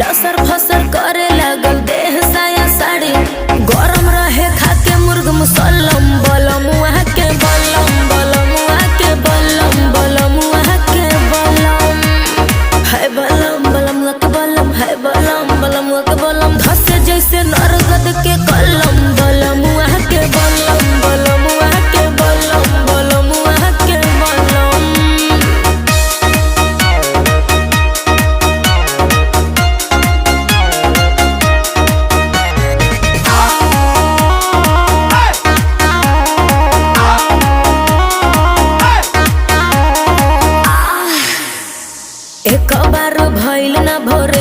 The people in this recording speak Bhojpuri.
लसर फसर करे लगल देह साया साड़ी गरम रहे खाके मुर्ग मुसल्लम बलम वहाँ के बलम बलम वहाँ के बलम बलम वहाँ के बलम है बलम बलम वहाँ के बलम है बलम बलम वहाँ के बलम धसे जैसे नरगद के कलम बलम वहाँ के बलम बलम वहाँ के बलम बलम वहाँ के बलम। एक बार भइल ना भोर